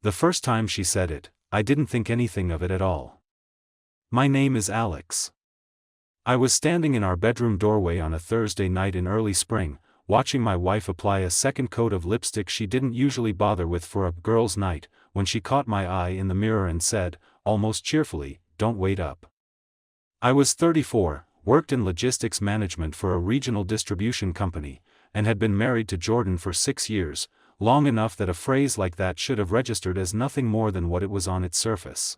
The first time she said it, I didn't think anything of it at all. My name is Alex. I was standing in our bedroom doorway on a Thursday night in early spring, watching my wife apply a second coat of lipstick she didn't usually bother with for a girls' night, when she caught my eye in the mirror and said, almost cheerfully, "Don't wait up." I was 34, worked in logistics management for a regional distribution company, and had been married to Jordan for 6 years, long enough that a phrase like that should have registered as nothing more than what it was on its surface.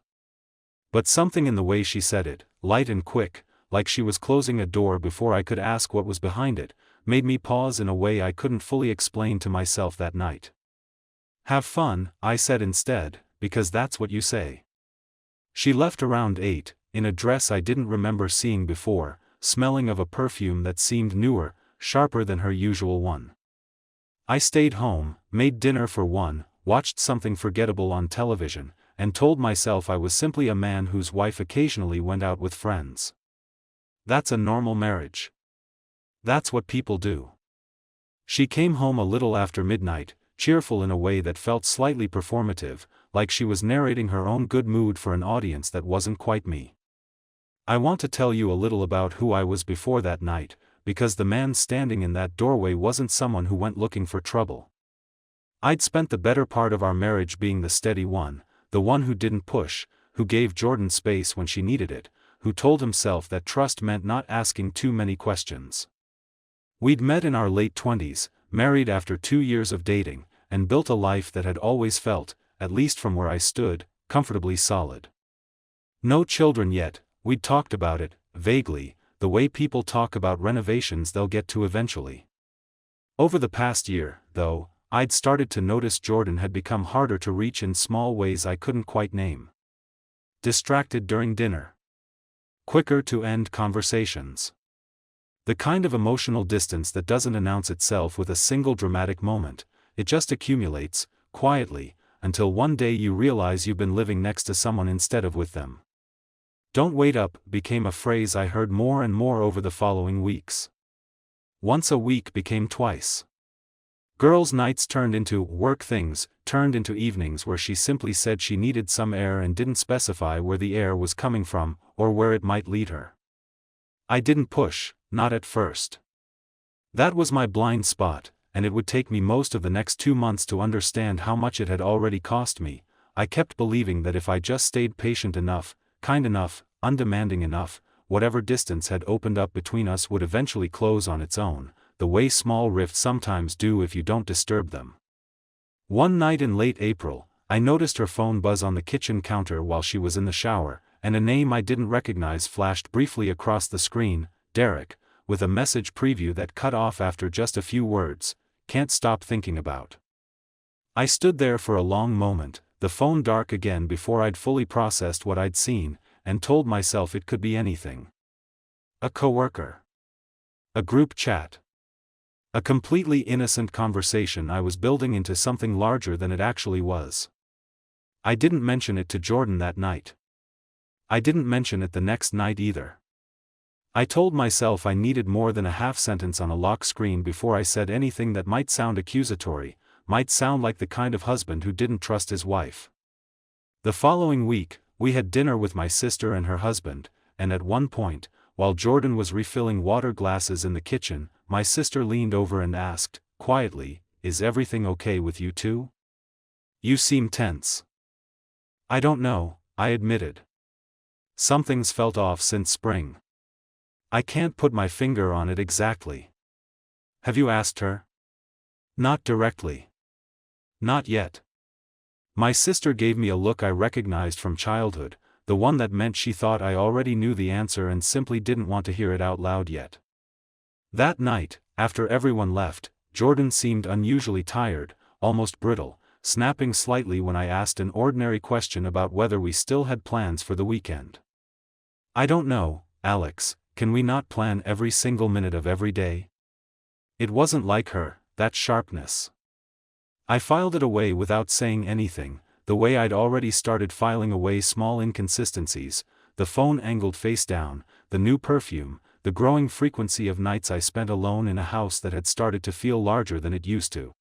But something in the way she said it, light and quick, like she was closing a door before I could ask what was behind it, made me pause in a way I couldn't fully explain to myself that night. "Have fun," I said instead, "because that's what you say." She left around 8, in a dress I didn't remember seeing before, smelling of a perfume that seemed newer, sharper than her usual one. I stayed home, made dinner for one, watched something forgettable on television, and told myself I was simply a man whose wife occasionally went out with friends. That's a normal marriage. That's what people do. She came home a little after midnight, cheerful in a way that felt slightly performative, like she was narrating her own good mood for an audience that wasn't quite me. I want to tell you a little about who I was before that night, because the man standing in that doorway wasn't someone who went looking for trouble. I'd spent the better part of our marriage being the steady one, the one who didn't push, who gave Jordan space when she needed it, who told himself that trust meant not asking too many questions. We'd met in our late 20s, married after 2 years of dating, and built a life that had always felt, at least from where I stood, comfortably solid. No children yet, we'd talked about it, vaguely, the way people talk about renovations they'll get to eventually. Over the past year, though, I'd started to notice Jordan had become harder to reach in small ways I couldn't quite name. Distracted during dinner. Quicker to end conversations. The kind of emotional distance that doesn't announce itself with a single dramatic moment, it just accumulates, quietly, until one day you realize you've been living next to someone instead of with them. "Don't wait up" became a phrase I heard more and more over the following weeks. Once a week became twice. Girls' nights turned into work things, turned into evenings where she simply said she needed some air and didn't specify where the air was coming from, or where it might lead her. I didn't push, not at first. That was my blind spot, and it would take me most of the next 2 months to understand how much it had already cost me. I kept believing that if I just stayed patient enough, kind enough, undemanding enough, whatever distance had opened up between us would eventually close on its own, the way small rifts sometimes do if you don't disturb them. One night in late April, I noticed her phone buzz on the kitchen counter while she was in the shower, and a name I didn't recognize flashed briefly across the screen, Derek, with a message preview that cut off after just a few words, "Can't stop thinking about." I stood there for a long moment, the phone dark again before I'd fully processed what I'd seen, and told myself it could be anything. A coworker. A group chat. A completely innocent conversation I was building into something larger than it actually was. I didn't mention it to Jordan that night. I didn't mention it the next night either. I told myself I needed more than a half sentence on a lock screen before I said anything that might sound accusatory, might sound like the kind of husband who didn't trust his wife. The following week, we had dinner with my sister and her husband, and at one point, while Jordan was refilling water glasses in the kitchen, my sister leaned over and asked, quietly, "Is everything okay with you two? You seem tense." "I don't know," I admitted. "Something's felt off since spring. I can't put my finger on it exactly." "Have you asked her?" "Not directly. Not yet." My sister gave me a look I recognized from childhood, the one that meant she thought I already knew the answer and simply didn't want to hear it out loud yet. That night, after everyone left, Jordan seemed unusually tired, almost brittle, snapping slightly when I asked an ordinary question about whether we still had plans for the weekend. "I don't know, Alex, can we not plan every single minute of every day?" It wasn't like her, that sharpness. I filed it away without saying anything, the way I'd already started filing away small inconsistencies, the phone angled face down, the new perfume, the growing frequency of nights I spent alone in a house that had started to feel larger than it used to.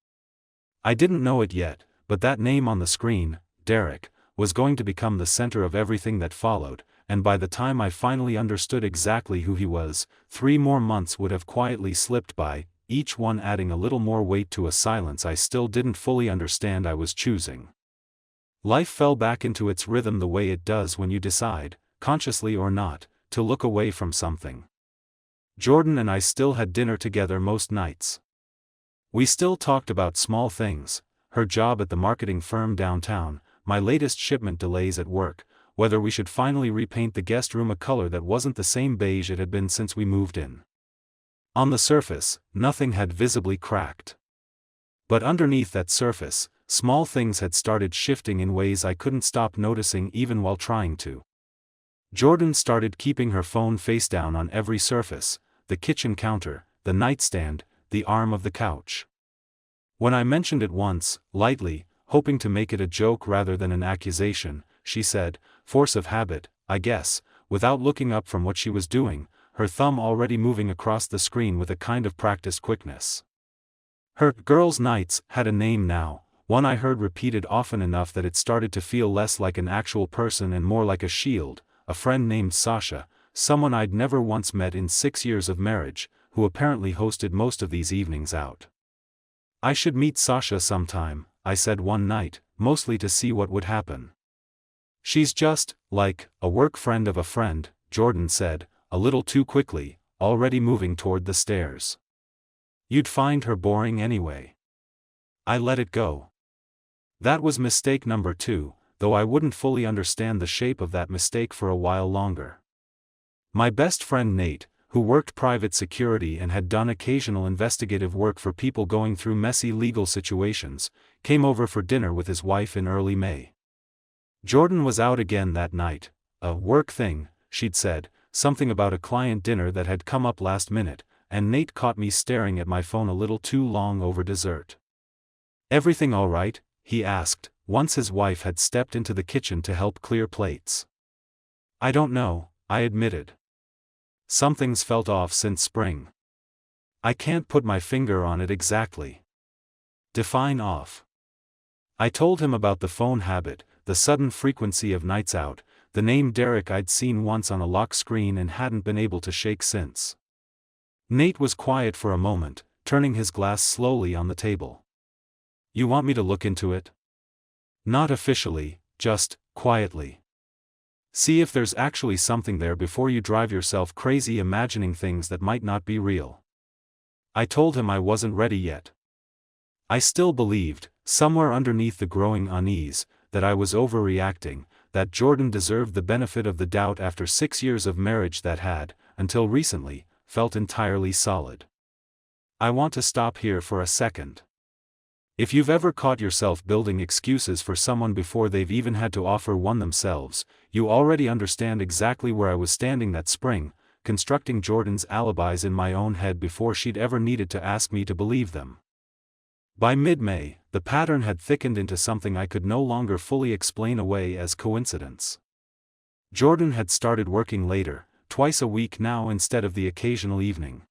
I didn't know it yet, but that name on the screen, Derek, was going to become the center of everything that followed, and by the time I finally understood exactly who he was, 3 more months would have quietly slipped by, each one adding a little more weight to a silence I still didn't fully understand I was choosing. Life fell back into its rhythm the way it does when you decide, consciously or not, to look away from something. Jordan and I still had dinner together most nights. We still talked about small things, her job at the marketing firm downtown, my latest shipment delays at work, whether we should finally repaint the guest room a color that wasn't the same beige it had been since we moved in. On the surface, nothing had visibly cracked. But underneath that surface, small things had started shifting in ways I couldn't stop noticing even while trying to. Jordan started keeping her phone face down on every surface, the kitchen counter, the nightstand, the arm of the couch. When I mentioned it once, lightly, hoping to make it a joke rather than an accusation, she said, "Force of habit, I guess," without looking up from what she was doing, her thumb already moving across the screen with a kind of practiced quickness. Her girls' nights had a name now, one I heard repeated often enough that it started to feel less like an actual person and more like a shield, a friend named Sasha, someone I'd never once met in 6 years of marriage, who apparently hosted most of these evenings out. "I should meet Sasha sometime," I said one night, mostly to see what would happen. "She's just, like, a work friend of a friend," Jordan said, a little too quickly, already moving toward the stairs. "You'd find her boring anyway." I let it go. That was mistake number 2, though I wouldn't fully understand the shape of that mistake for a while longer. My best friend Nate, who worked private security and had done occasional investigative work for people going through messy legal situations, came over for dinner with his wife in early May. Jordan was out again that night, a work thing, she'd said, something about a client dinner that had come up last minute, and Nate caught me staring at my phone a little too long over dessert. "Everything all right?" he asked, once his wife had stepped into the kitchen to help clear plates. "I don't know," I admitted. "Something's felt off since spring. I can't put my finger on it exactly." "Define off." I told him about the phone habit, the sudden frequency of nights out, the name Derek I'd seen once on a lock screen and hadn't been able to shake since. Nate was quiet for a moment, turning his glass slowly on the table. "You want me to look into it?" "Not officially, just, quietly. See if there's actually something there before you drive yourself crazy imagining things that might not be real." I told him I wasn't ready yet. I still believed, somewhere underneath the growing unease, that I was overreacting, that Jordan deserved the benefit of the doubt after 6 years of marriage that had, until recently, felt entirely solid. I want to stop here for a second. If you've ever caught yourself building excuses for someone before they've even had to offer one themselves, you already understand exactly where I was standing that spring, constructing Jordan's alibis in my own head before she'd ever needed to ask me to believe them. By mid-May, the pattern had thickened into something I could no longer fully explain away as coincidence. Jordan had started working later, twice a week now instead of the occasional evening.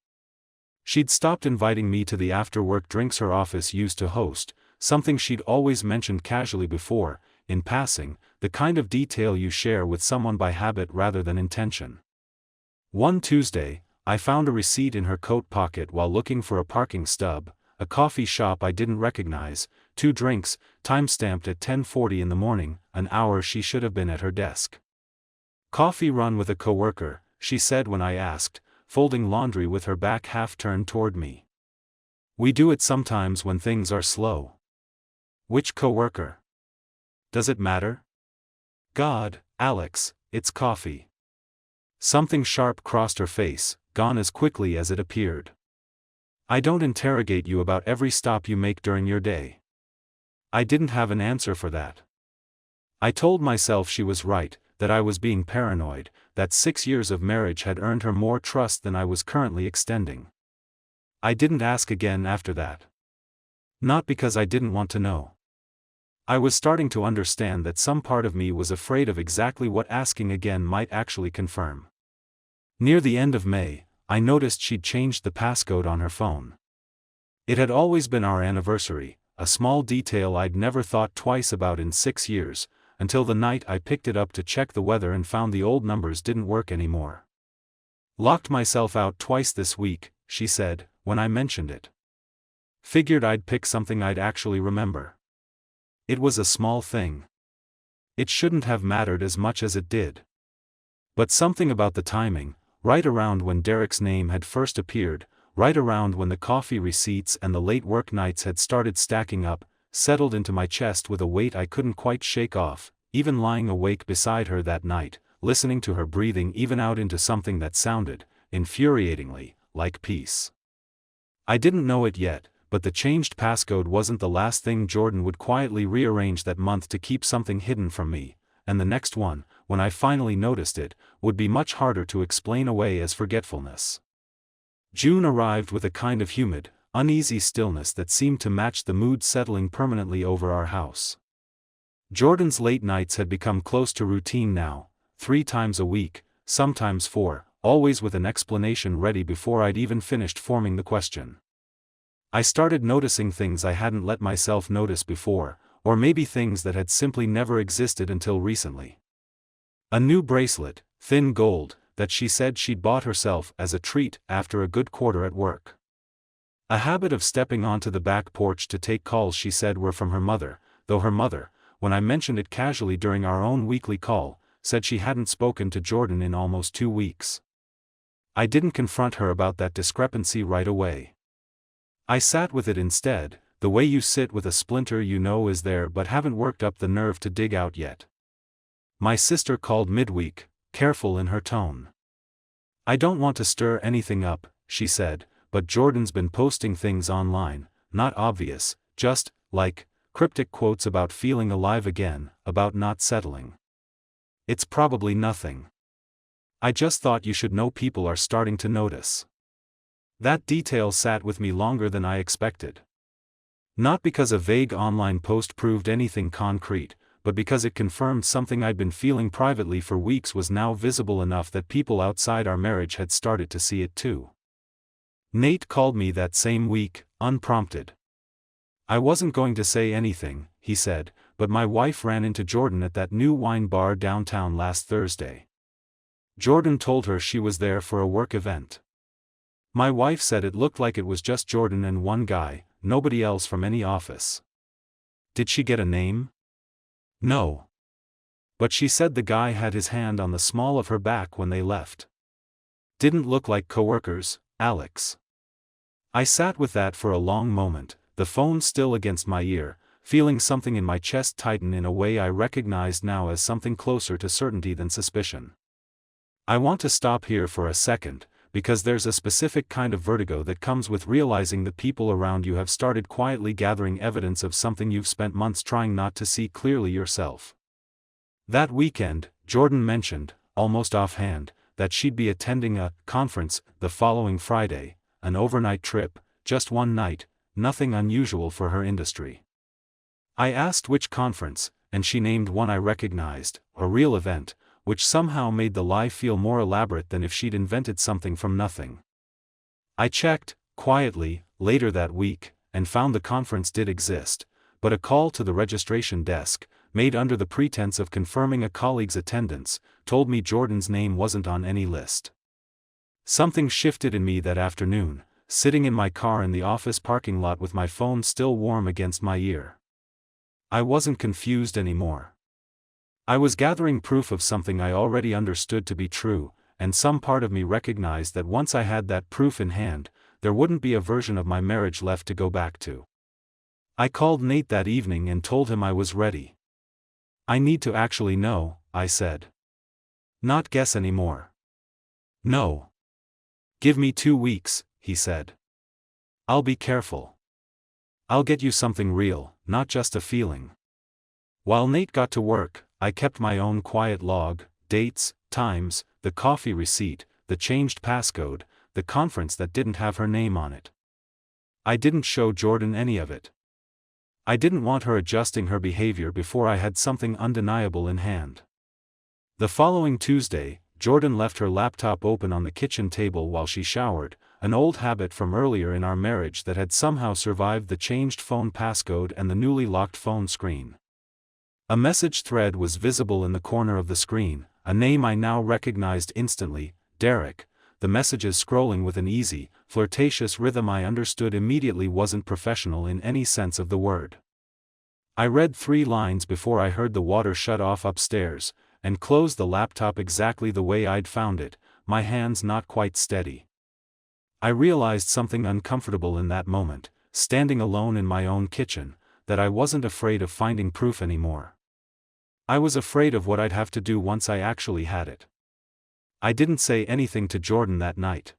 She'd stopped inviting me to the after-work drinks her office used to host, something she'd always mentioned casually before, in passing, the kind of detail you share with someone by habit rather than intention. One Tuesday, I found a receipt in her coat pocket while looking for a parking stub, a coffee shop I didn't recognize, 2 drinks, time-stamped at 10:40 in the morning, an hour she should have been at her desk. "Coffee run with a coworker," she said when I asked, folding laundry with her back half turned toward me. "We do it sometimes when things are slow." "Which coworker? Does it matter?" "God, Alex, it's coffee." Something sharp crossed her face, gone as quickly as it appeared. "I don't interrogate you about every stop you make during your day." I didn't have an answer for that. I told myself she was right, that I was being paranoid, that 6 years of marriage had earned her more trust than I was currently extending. I didn't ask again after that. Not because I didn't want to know. I was starting to understand that some part of me was afraid of exactly what asking again might actually confirm. Near the end of May, I noticed she'd changed the passcode on her phone. It had always been our anniversary, a small detail I'd never thought twice about in 6 years, until the night I picked it up to check the weather and found the old numbers didn't work anymore. "Locked myself out twice this week," she said, when I mentioned it. "Figured I'd pick something I'd actually remember." It was a small thing. It shouldn't have mattered as much as it did. But something about the timing, right around when Derek's name had first appeared, right around when the coffee receipts and the late work nights had started stacking up, settled into my chest with a weight I couldn't quite shake off, even lying awake beside her that night, listening to her breathing even out into something that sounded, infuriatingly, like peace. I didn't know it yet, but the changed passcode wasn't the last thing Jordan would quietly rearrange that month to keep something hidden from me, and the next one, when I finally noticed it, would be much harder to explain away as forgetfulness. June arrived with a kind of humid, uneasy stillness that seemed to match the mood settling permanently over our house. Jordan's late nights had become close to routine now, 3 times a week, sometimes 4, always with an explanation ready before I'd even finished forming the question. I started noticing things I hadn't let myself notice before, or maybe things that had simply never existed until recently. A new bracelet, thin gold, that she said she'd bought herself as a treat after a good quarter at work. A habit of stepping onto the back porch to take calls she said were from her mother, though her mother, when I mentioned it casually during our own weekly call, said she hadn't spoken to Jordan in almost 2 weeks. I didn't confront her about that discrepancy right away. I sat with it instead, the way you sit with a splinter you know is there but haven't worked up the nerve to dig out yet. My sister called midweek, careful in her tone. "I don't want to stir anything up," she said, "but Jordan's been posting things online, not obvious, just, like, cryptic quotes about feeling alive again, about not settling. It's probably nothing. I just thought you should know people are starting to notice." That detail sat with me longer than I expected. Not because a vague online post proved anything concrete, but because it confirmed something I'd been feeling privately for weeks was now visible enough that people outside our marriage had started to see it too. Nate called me that same week, unprompted. "I wasn't going to say anything," he said, "but my wife ran into Jordan at that new wine bar downtown last Thursday. Jordan told her she was there for a work event. My wife said it looked like it was just Jordan and one guy, nobody else from any office." "Did she get a name?" "No. But she said the guy had his hand on the small of her back when they left. Didn't look like coworkers, Alex." I sat with that for a long moment, the phone still against my ear, feeling something in my chest tighten in a way I recognized now as something closer to certainty than suspicion. I want to stop here for a second, because there's a specific kind of vertigo that comes with realizing the people around you have started quietly gathering evidence of something you've spent months trying not to see clearly yourself. That weekend, Jordan mentioned, almost offhand, that she'd be attending a conference the following Friday, an overnight trip, just one night, nothing unusual for her industry. I asked which conference, and she named one I recognized, a real event, which somehow made the lie feel more elaborate than if she'd invented something from nothing. I checked, quietly, later that week, and found the conference did exist, but a call to the registration desk, made under the pretense of confirming a colleague's attendance, told me Jordan's name wasn't on any list. Something shifted in me that afternoon, sitting in my car in the office parking lot with my phone still warm against my ear. I wasn't confused anymore. I was gathering proof of something I already understood to be true, and some part of me recognized that once I had that proof in hand, there wouldn't be a version of my marriage left to go back to. I called Nate that evening and told him I was ready. "I need to actually know," I said. "Not guess anymore." "No. Give me 2 weeks," he said. "I'll be careful. I'll get you something real, not just a feeling." While Nate got to work, I kept my own quiet log, dates, times, the coffee receipt, the changed passcode, the conference that didn't have her name on it. I didn't show Jordan any of it. I didn't want her adjusting her behavior before I had something undeniable in hand. The following Tuesday, Jordan left her laptop open on the kitchen table while she showered, an old habit from earlier in our marriage that had somehow survived the changed phone passcode and the newly locked phone screen. A message thread was visible in the corner of the screen, a name I now recognized instantly, Derek. The messages scrolling with an easy, flirtatious rhythm I understood immediately wasn't professional in any sense of the word. I read 3 lines before I heard the water shut off upstairs, and closed the laptop exactly the way I'd found it, my hands not quite steady. I realized something uncomfortable in that moment, standing alone in my own kitchen, that I wasn't afraid of finding proof anymore. I was afraid of what I'd have to do once I actually had it. I didn't say anything to Jordan that night.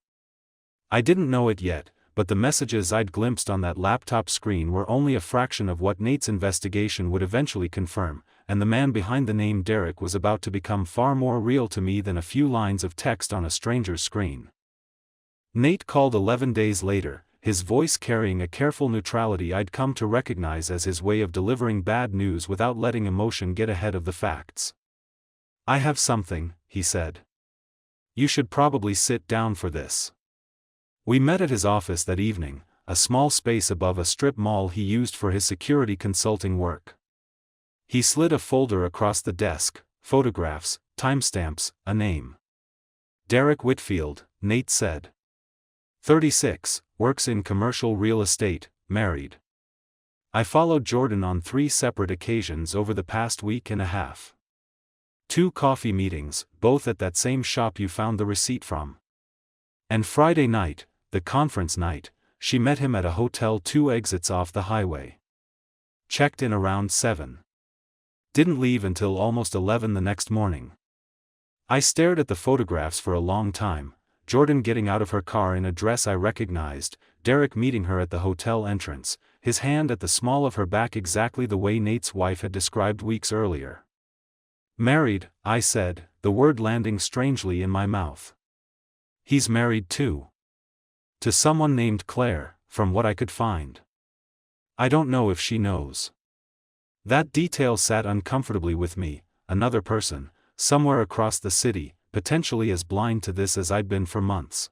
I didn't know it yet, but the messages I'd glimpsed on that laptop screen were only a fraction of what Nate's investigation would eventually confirm, and the man behind the name Derek was about to become far more real to me than a few lines of text on a stranger's screen. Nate called 11 days later, his voice carrying a careful neutrality I'd come to recognize as his way of delivering bad news without letting emotion get ahead of the facts. "I have something," he said. "You should probably sit down for this." We met at his office that evening, a small space above a strip mall he used for his security consulting work. He slid a folder across the desk, photographs, timestamps, a name. "Derek Whitfield," Nate said. 36, works in commercial real estate, married. I followed Jordan on 3 separate occasions over the past week and a half. 2 coffee meetings, both at that same shop you found the receipt from. And Friday night, the conference night, she met him at a hotel 2 exits off the highway. Checked in around 7. Didn't leave until almost 11 the next morning. I stared at the photographs for a long time, Jordan getting out of her car in a dress I recognized, Derek meeting her at the hotel entrance, his hand at the small of her back exactly the way Nate's wife had described weeks earlier. "Married," I said, the word landing strangely in my mouth. "He's married too. To someone named Claire, from what I could find. I don't know if she knows." That detail sat uncomfortably with me, another person, somewhere across the city, potentially as blind to this as I'd been for months.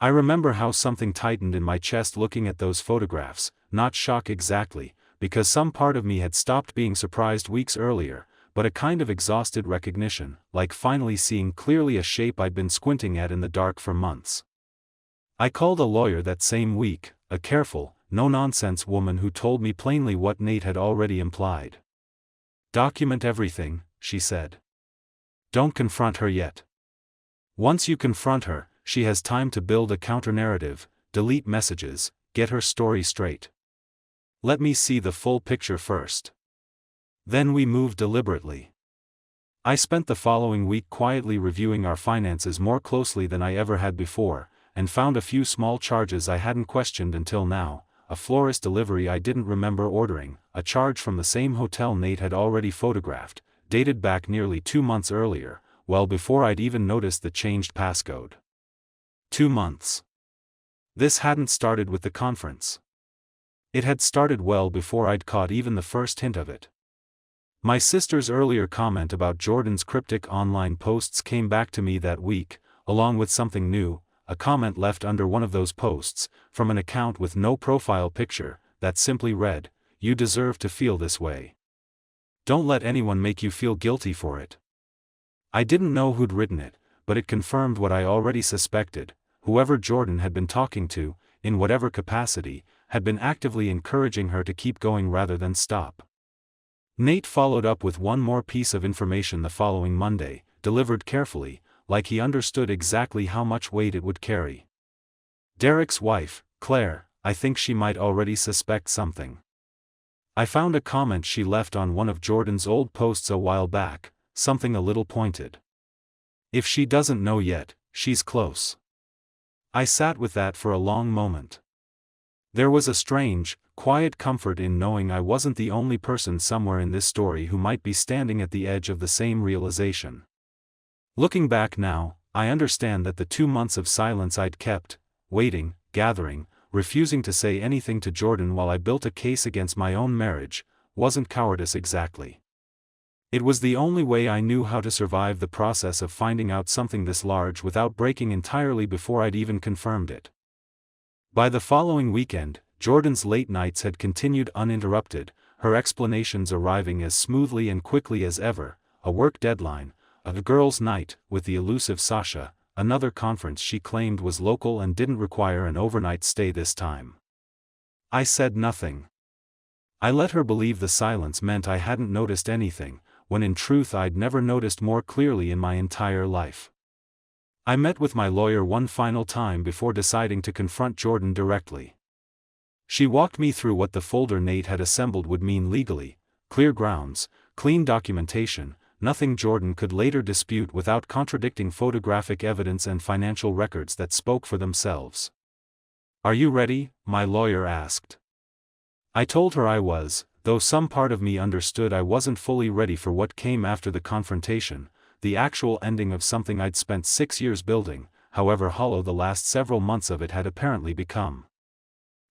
I remember how something tightened in my chest looking at those photographs, not shock exactly, because some part of me had stopped being surprised weeks earlier, but a kind of exhausted recognition, like finally seeing clearly a shape I'd been squinting at in the dark for months. I called a lawyer that same week, a careful, no-nonsense woman who told me plainly what Nate had already implied. "Document everything," she said. "Don't confront her yet. Once you confront her, she has time to build a counter-narrative, delete messages, get her story straight. Let me see the full picture first. Then we move deliberately." I spent the following week quietly reviewing our finances more closely than I ever had before, and found a few small charges I hadn't questioned until now, a florist delivery I didn't remember ordering, a charge from the same hotel Nate had already photographed, dated back nearly 2 months earlier, well before I'd even noticed the changed passcode. 2 months. This hadn't started with the conference. It had started well before I'd caught even the first hint of it. My sister's earlier comment about Jordan's cryptic online posts came back to me that week, along with something new, a comment left under one of those posts, from an account with no profile picture, that simply read, "You deserve to feel this way. Don't let anyone make you feel guilty for it." I didn't know who'd written it, but it confirmed what I already suspected: whoever Jordan had been talking to, in whatever capacity, had been actively encouraging her to keep going rather than stop. Nate followed up with one more piece of information the following Monday, delivered carefully, like he understood exactly how much weight it would carry. "Derek's wife, Claire, I think she might already suspect something. I found a comment she left on one of Jordan's old posts a while back, something a little pointed. If she doesn't know yet, she's close." I sat with that for a long moment. There was a strange, quiet comfort in knowing I wasn't the only person somewhere in this story who might be standing at the edge of the same realization. Looking back now, I understand that the 2 months of silence I'd kept, waiting, gathering, refusing to say anything to Jordan while I built a case against my own marriage, wasn't cowardice exactly. It was the only way I knew how to survive the process of finding out something this large without breaking entirely before I'd even confirmed it. By the following weekend, Jordan's late nights had continued uninterrupted, her explanations arriving as smoothly and quickly as ever: a work deadline, a girls' night with the elusive Sasha, another conference she claimed was local and didn't require an overnight stay this time. I said nothing. I let her believe the silence meant I hadn't noticed anything, when in truth I'd never noticed more clearly in my entire life. I met with my lawyer one final time before deciding to confront Jordan directly. She walked me through what the folder Nate had assembled would mean legally: clear grounds, clean documentation, nothing Jordan could later dispute without contradicting photographic evidence and financial records that spoke for themselves. "Are you ready?" my lawyer asked. I told her I was, though some part of me understood I wasn't fully ready for what came after the confrontation, the actual ending of something I'd spent 6 years building, however hollow the last several months of it had apparently become.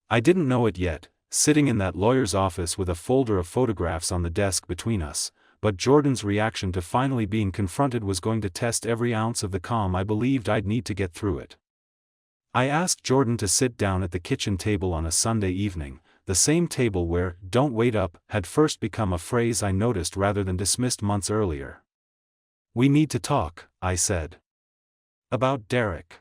I didn't know it yet, sitting in that lawyer's office with a folder of photographs on the desk between us, but Jordan's reaction to finally being confronted was going to test every ounce of the calm I believed I'd need to get through it. I asked Jordan to sit down at the kitchen table on a Sunday evening, the same table where "don't wait up" had first become a phrase I noticed rather than dismissed months earlier. "We need to talk," I said. "About Derek."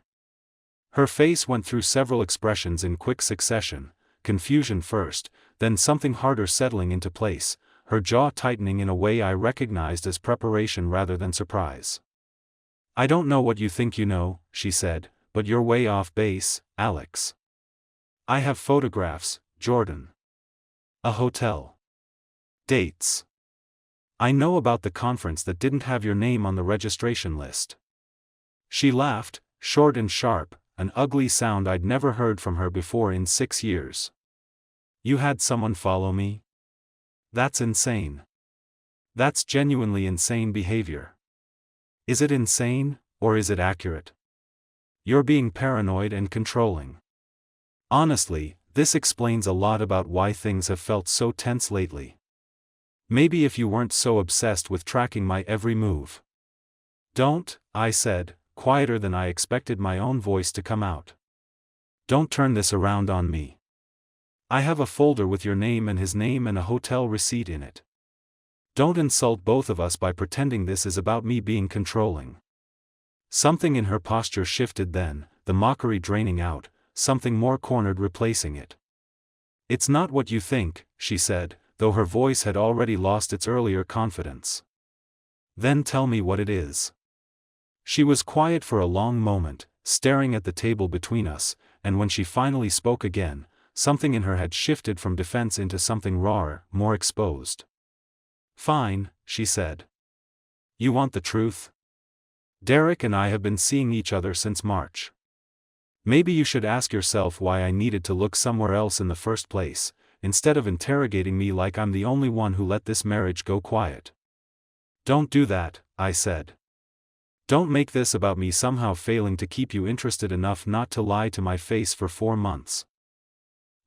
Her face went through several expressions in quick succession: confusion first, then something harder settling into place, her jaw tightening in a way I recognized as preparation rather than surprise. "I don't know what you think you know," she said, "but you're way off base, Alex. I have photographs, Jordan. A hotel. Dates. I know about the conference that didn't have your name on the registration list." She laughed, short and sharp, an ugly sound I'd never heard from her before in 6 years. "You had someone follow me? That's insane. That's genuinely insane behavior." "Is it insane, or is it accurate? You're being paranoid and controlling." Honestly, this explains a lot about why things have felt so tense lately. Maybe if you weren't so obsessed with tracking my every move. "Don't," I said, quieter than I expected my own voice to come out. "Don't turn this around on me. I have a folder with your name and his name and a hotel receipt in it. Don't insult both of us by pretending this is about me being controlling." Something in her posture shifted then, the mockery draining out, something more cornered replacing it. "It's not what you think," she said, though her voice had already lost its earlier confidence. "Then tell me what it is." She was quiet for a long moment, staring at the table between us, and when she finally spoke again, something in her had shifted from defense into something rawer, more exposed. "Fine," she said. "You want the truth? Derek and I have been seeing each other since March. Maybe you should ask yourself why I needed to look somewhere else in the first place, instead of interrogating me like I'm the only one who let this marriage go quiet." "Don't do that," I said. "Don't make this about me somehow failing to keep you interested enough not to lie to my face for 4 months.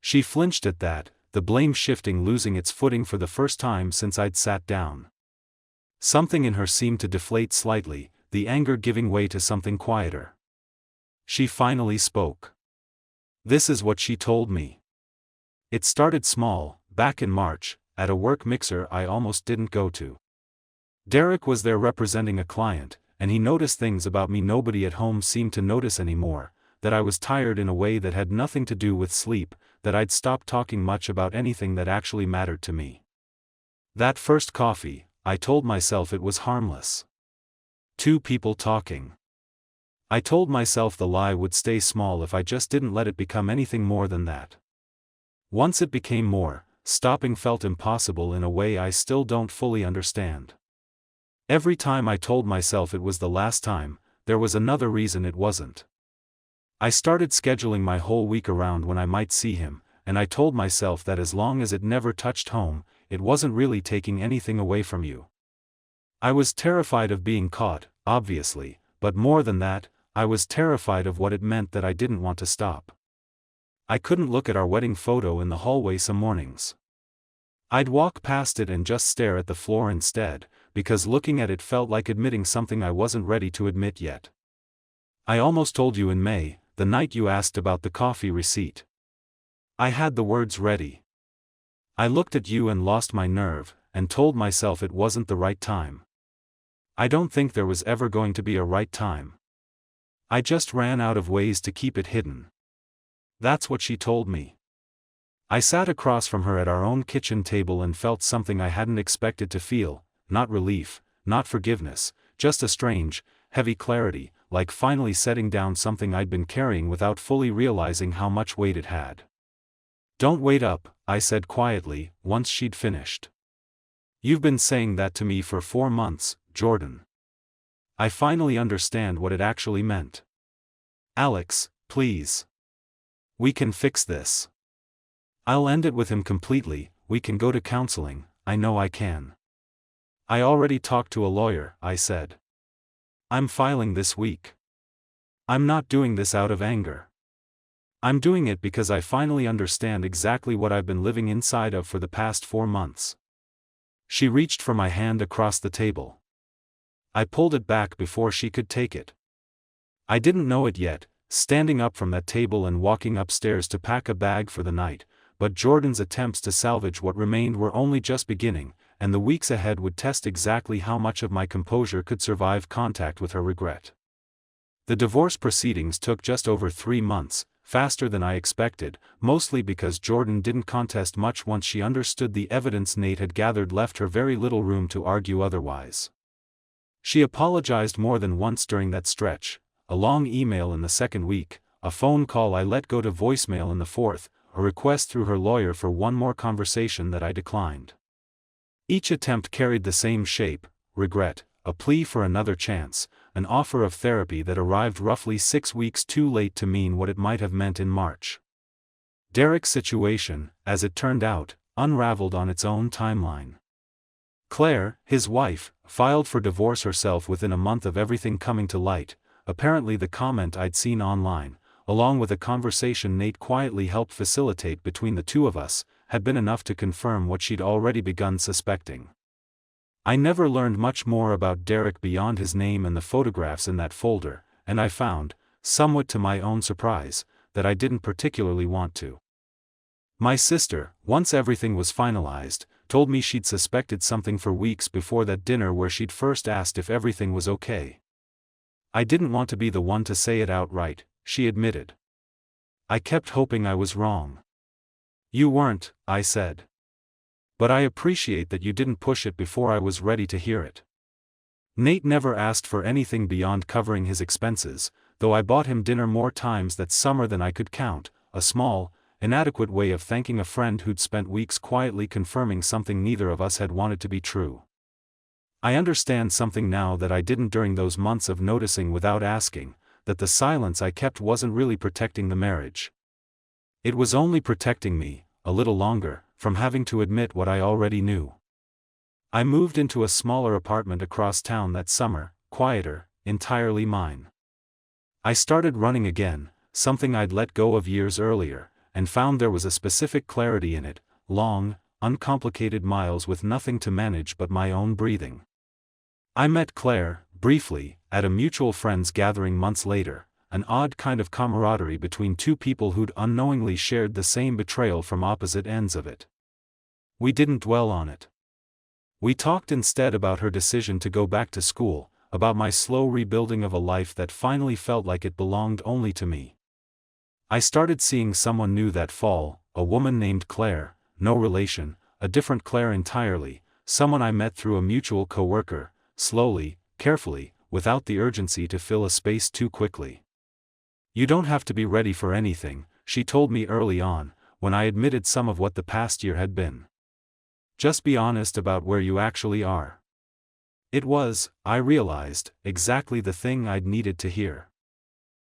She flinched at that, the blame shifting losing its footing for the first time since I'd sat down. Something in her seemed to deflate slightly, the anger giving way to something quieter. She finally spoke. This is what she told me. It started small, back in March, at a work mixer I almost didn't go to. Derek was there representing a client, and he noticed things about me nobody at home seemed to notice anymore: that I was tired in a way that had nothing to do with sleep, that I'd stopped talking much about anything that actually mattered to me. That first coffee, I told myself it was harmless. 2 people talking. I told myself the lie would stay small if I just didn't let it become anything more than that. Once it became more, stopping felt impossible in a way I still don't fully understand. Every time I told myself it was the last time, there was another reason it wasn't. I started scheduling my whole week around when I might see him, and I told myself that as long as it never touched home, it wasn't really taking anything away from you. I was terrified of being caught, obviously, but more than that, I was terrified of what it meant that I didn't want to stop. I couldn't look at our wedding photo in the hallway some mornings. I'd walk past it and just stare at the floor instead, because looking at it felt like admitting something I wasn't ready to admit yet. I almost told you in May, the night you asked about the coffee receipt. I had the words ready. I looked at you and lost my nerve, and told myself it wasn't the right time. I don't think there was ever going to be a right time. I just ran out of ways to keep it hidden. That's what she told me. I sat across from her at our own kitchen table and felt something I hadn't expected to feel, not relief, not forgiveness, just a strange, heavy clarity, like finally setting down something I'd been carrying without fully realizing how much weight it had. "Don't wait up," I said quietly, once she'd finished. "You've been saying that to me for 4 months, Jordan. I finally understand what it actually meant. Alex, please. We can fix this. I'll end it with him completely, we can go to counseling, I know I can. I already talked to a lawyer," I said. "I'm filing this week. I'm not doing this out of anger. I'm doing it because I finally understand exactly what I've been living inside of for the past 4 months." She reached for my hand across the table. I pulled it back before she could take it. I didn't know it yet, standing up from that table and walking upstairs to pack a bag for the night, but Jordan's attempts to salvage what remained were only just beginning, and the weeks ahead would test exactly how much of my composure could survive contact with her regret. The divorce proceedings took just over 3 months, faster than I expected, mostly because Jordan didn't contest much once she understood the evidence Nate had gathered left her very little room to argue otherwise. She apologized more than once during that stretch, a long email in the second week, a phone call I let go to voicemail in the fourth, a request through her lawyer for one more conversation that I declined. Each attempt carried the same shape: regret, a plea for another chance, an offer of therapy that arrived roughly 6 weeks too late to mean what it might have meant in March. Derek's situation, as it turned out, unraveled on its own timeline. Claire, his wife, filed for divorce herself within a month of everything coming to light. Apparently the comment I'd seen online, along with a conversation Nate quietly helped facilitate between the two of us, had been enough to confirm what she'd already begun suspecting. I never learned much more about Derek beyond his name and the photographs in that folder, and I found, somewhat to my own surprise, that I didn't particularly want to. My sister, once everything was finalized, told me she'd suspected something for weeks before that dinner where she'd first asked if everything was okay. I didn't want to be the one to say it outright, she admitted. I kept hoping I was wrong. "You weren't," I said. "But I appreciate that you didn't push it before I was ready to hear it." Nate never asked for anything beyond covering his expenses, though I bought him dinner more times that summer than I could count, a small, inadequate way of thanking a friend who'd spent weeks quietly confirming something neither of us had wanted to be true. I understand something now that I didn't during those months of noticing without asking, that the silence I kept wasn't really protecting the marriage. It was only protecting me, a little longer, from having to admit what I already knew. I moved into a smaller apartment across town that summer, quieter, entirely mine. I started running again, something I'd let go of years earlier, and found there was a specific clarity in it: long, uncomplicated miles with nothing to manage but my own breathing. I met Claire, briefly, at a mutual friend's gathering months later, an odd kind of camaraderie between two people who'd unknowingly shared the same betrayal from opposite ends of it. We didn't dwell on it. We talked instead about her decision to go back to school, about my slow rebuilding of a life that finally felt like it belonged only to me. I started seeing someone new that fall, a woman named Claire, no relation, a different Claire entirely, someone I met through a mutual coworker, slowly, carefully, without the urgency to fill a space too quickly. "You don't have to be ready for anything," she told me early on, when I admitted some of what the past year had been. "Just be honest about where you actually are." It was, I realized, exactly the thing I'd needed to hear.